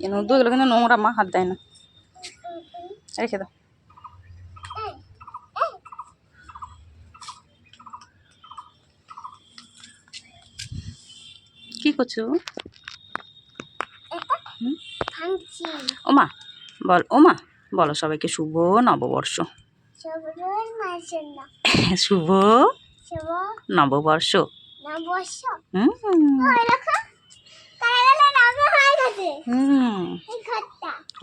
দুধগুলো কিন্তু নোংরা, মা হাত দেয় না, রেখে দাও। কি করছো? ওমা বল, ওমা বলো সবাইকে শুভ নববর্ষ। শুভ নববর্ষ।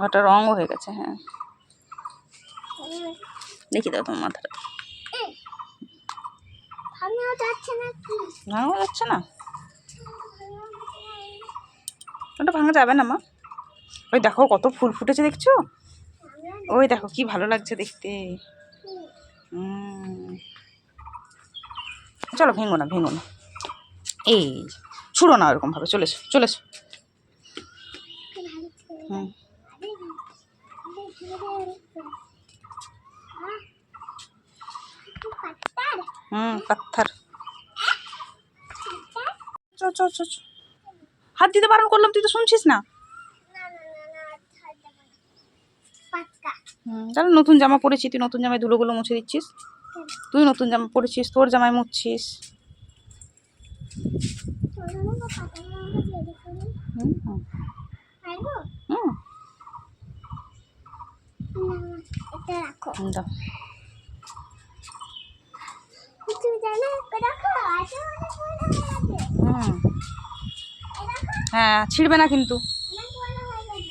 ওটা রঙও হয়ে গেছে। হ্যাঁ, দেখি দাও তোমার মাথাটা। ভাঙা যাচ্ছে না, ওটা ভাঙা যাবে না মা। ওই দেখো কত ফুল ফুটেছে, দেখছো? ওই দেখো কি ভালো লাগছে দেখতে। চলো ভেঙো না, ভেঙো না, এই ছুড়ো না ওরকম ভাবে, চলেছো চলেছো। পাথর। হাত দিতে বারণ করলাম, তুই তো শুনছিস না। তাহলে নতুন জামা পরেছি, তুই নতুন জামায় ধুলোগুলো মুছে দিচ্ছিস। তুই নতুন জামা পরেছিস, তোর জামায় মুছছিস। হ্যাঁ, ছিঁড়বে না কিন্তু।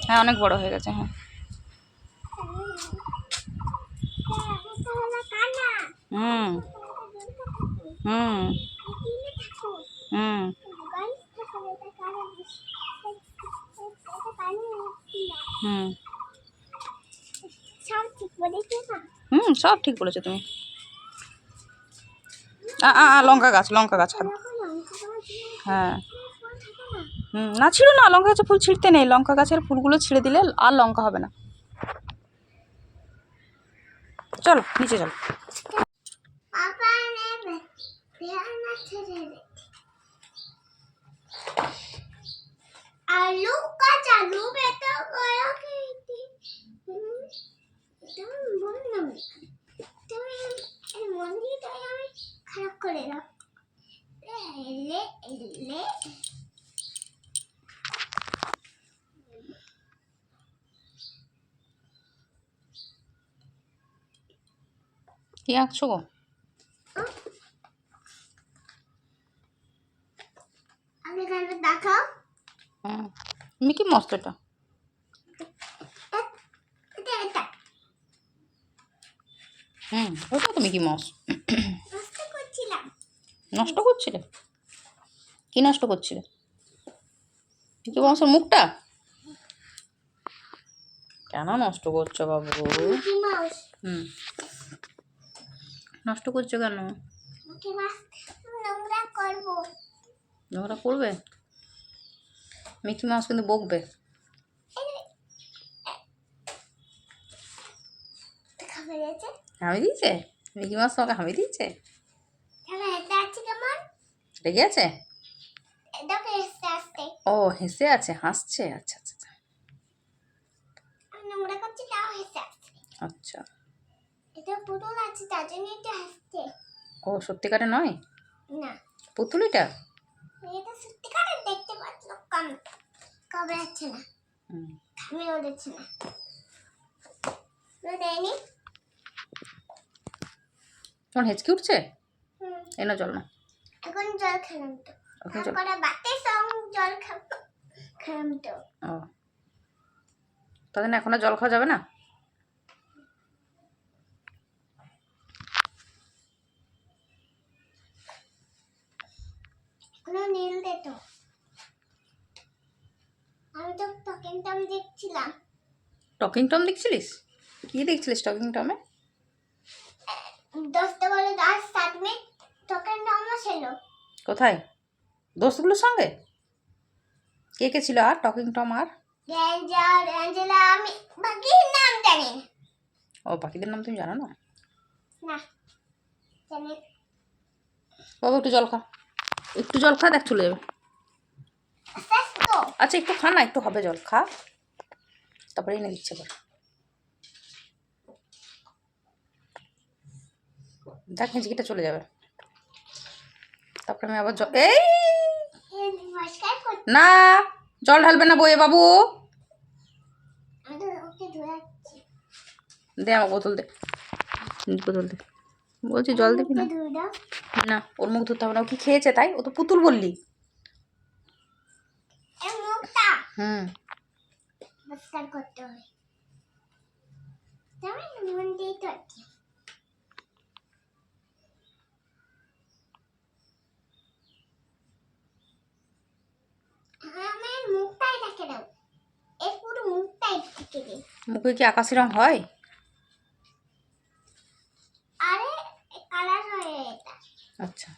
হ্যাঁ, অনেক বড় হয়ে গেছে। হ্যাঁ, হুম হুম হুম হুম সব ঠিক বলেছো তুমি। লঙ্কা গাছ, লঙ্কা গাছ। হ্যাঁ, না ছিঁড়ো না, লঙ্কা গাছের ফুল ছিঁড়তে নেই। লঙ্কা গাছের ফুলগুলো ছিঁড়ে দিলে আর লঙ্কা হবে না। চলো নিচে চলো। आलू का चालू बेटा गया कि তুমি মন্দিরটা আমি খারাপ করে দাও। এলে এলে কি আঁকছো গো? আমি এখানে দেখাও। মিকি মাউস এটা। ওটা তো মিকি মাউস। নষ্ট করছিলে? কি নষ্ট করছিলে? মিকি মাউসের মুখটা কেন নষ্ট করছো বাবু? নষ্ট করছো কেন? নোংরা করবে? মিকি মাউস কিন্তু বকবে। হামি দিয়েছে? মিকি মাউস তোমাকে হামি দিয়েছে? রেগে আছে? ও হেসে আছে, হাসছে। আচ্ছা আচ্ছা আচ্ছা। ও সত্যিকারে নয়? না, পুতুল এটা? এটা সত্যিকারে দেখতে পাচ্ছ কবে আছে না। আমি ওড়েছি না। দেয়নি। তোমার হেঁচকি উঠছে? এনো জল না। এখন জল খেলাম তো। তারপরে বাতের সঙ্গে জল খেলাম তো। ও তাহলে এখন আর জল খাওয়া যাবে না? এখনো নীল দে তো। আমি তো টকিং টম দেখছিলাম। টকিং টম দেখছিলিস? কি দেখছিলিস টকিং টমে? 10:10 মিনিট টকিং টম ছিল। কোথায়? দোস্তগুলোর সঙ্গে? কে কে ছিল আর টকিং টম আর? রেঞ্জার, অ্যাঞ্জেলা, আমি বাকির নাম জানি না। ও পাখিদের নাম তুমি জানো না? না জানি। বাবু একটু জল খা, একটু জল খা, দেখ চলে যাবে। আচ্ছা একটু খা না, একটু হবে, জল খা। তারপরে এনে দিচ্ছে এবার। দেখ হিঁচকিটা চলে যাবে। তারপরে আমি আবার এই নমস্কার করতে না, জল ঢালবে না বইয়ে বাবু। আমি ওকে ধুয়াচ্ছি। দে আমার বোতল দে, বোতল দে, বলছি জল দিবি না। ধুয়ে দাও। না ওর মুখ ধুতে হবে না, ও কি খেয়েছে তাই? ও তো পুতুল বললি। এই মুখটা হুম পরিষ্কার করতে হয়। তবে নুন দিয়ে তো আছে। আমার মুখটাই ঢেকে দাও। এই পুরো মুখটাই ঢেকে দে। মুখে কি আকাশি রং হয়? আরে কালার হয় এটা। আচ্ছা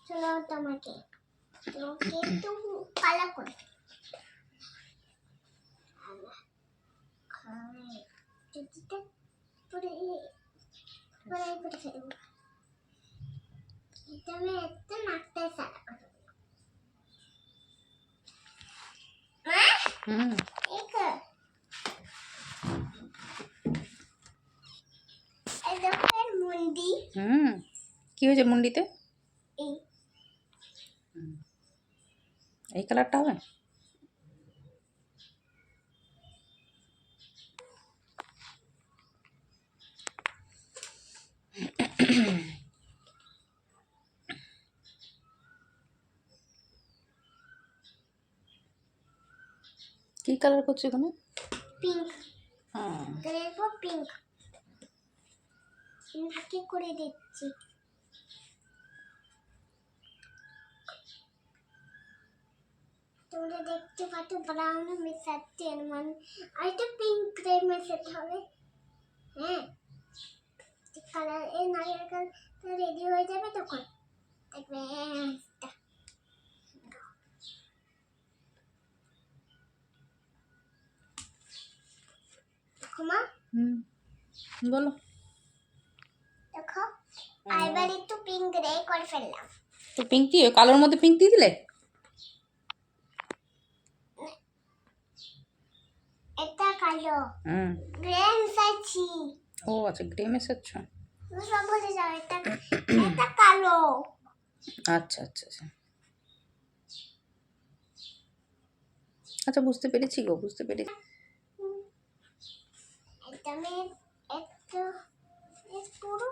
চলো তোমাকে একটু কালার করে চুটিটা পুরো পুরো করে ফেলবো। এটা আমি একটু নাকটায় সাদা করে দেবো। মা হুম এই দেখো এর মুন্ডি। হুম কি হয়েছে মুন্ডিতে? এই এই কালারটা হবে? কি কালার করছো এখানে? পিঙ্ক হ্যাঁ দেখো পিঙ্ক নাকে করে দিচ্ছি। তোমরা দেখতে পাচ্ছ ব্রাউন মেশাচ্ছে মানে আর এটা পিঙ্ক গ্রে মেশাতে হবে। হ্যাঁ কালার এই নারিকেল রেডি হয়ে যাবে তখন দেখবে দেখো মা। হুম বলো। দেখো এবার একটু পিঙ্ক গ্রে করে ফেললাম। তো পিঙ্ক কি কালোর মধ্যে পিঙ্ক দিয়ে দিলে? এটা কালো হুম গ্রে মিশাচ্ছি। ও আচ্ছা গ্রে মেশাচ্ছ। সব বলে যাও এটা এটা কালো। আচ্ছা আচ্ছা আচ্ছা আচ্ছা বুঝতে পেরেছি গো, বুঝতে পেরেছি। এটা আমি একটু পুরো